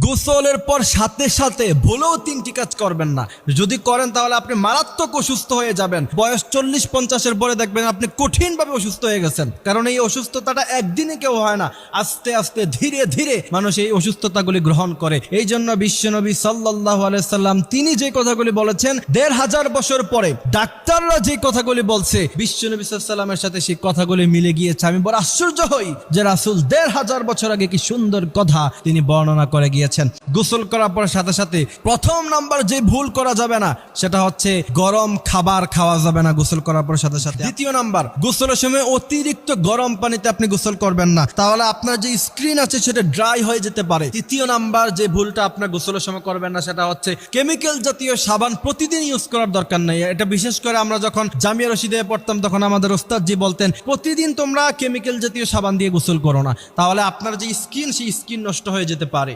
গোসলের পর সাথে সাথে ভুলেও তিনটি কাজ করবেন না। যদি করেন তাহলে আপনি মারাত্মক অসুস্থ হয়ে যাবেন। বয়স 40-50-এর পরে দেখবেন আপনি কঠিনভাবে অসুস্থ হয়ে গেছেন। কারণ এই অসুস্থতাটা একদিনে কেউ হয় না, আস্তে আস্তে ধীরে ধীরে মানুষ এই অসুস্থতাগুলি গ্রহণ করে। এই জন্য বিশ্বনবী সাল্লাল্লাহু আলাইহি সাল্লাম তিনি যে কথাগুলি বলেছেন 1500 বছর পরে ডাক্তাররা যে কথাগুলি বলছে বিশ্বনবী সাল্লাল্লাহু আলাইহি সাল্লামের সাথে সেই কথাগুলি মিলে গিয়েছে। আমি বড় আশ্চর্য হই যে রাসূল 1500 বছর আগে কি সুন্দর কথা তিনি বর্ণনা করে গিয়েছেন। গোসল করার পর সাথে সাথে প্রথম নাম্বার যে ভুল করা যাবে না সেটা হচ্ছে গরম খাবার খাওয়া যাবে না গোসল করার পর সাথে সাথে। দ্বিতীয় নাম্বার, গোসলের সময় অতিরিক্ত গরম পানিতে আপনি গোসল করবেন না, তাহলে আপনার যে স্কিন আছে সেটা ড্রাই হয়ে যেতে পারে। তৃতীয় নাম্বার যে ভুলটা আপনার গোসলের সময় করবেন না সেটা হচ্ছে কেমিক্যাল জাতীয় সাবান প্রতিদিন ইউজ করার দরকার নেই। এটা বিশেষ করে আমরা যখন জামিয়া রশিদে পড়তাম তখন আমাদের ওস্তাদজি বলতেন প্রতিদিন তোমরা কেমিক্যাল জাতীয় সাবান দিয়ে গোসল করো না, তাহলে আপনার যে স্কিন সেই স্কিন নষ্ট হয়ে যেতে পারে।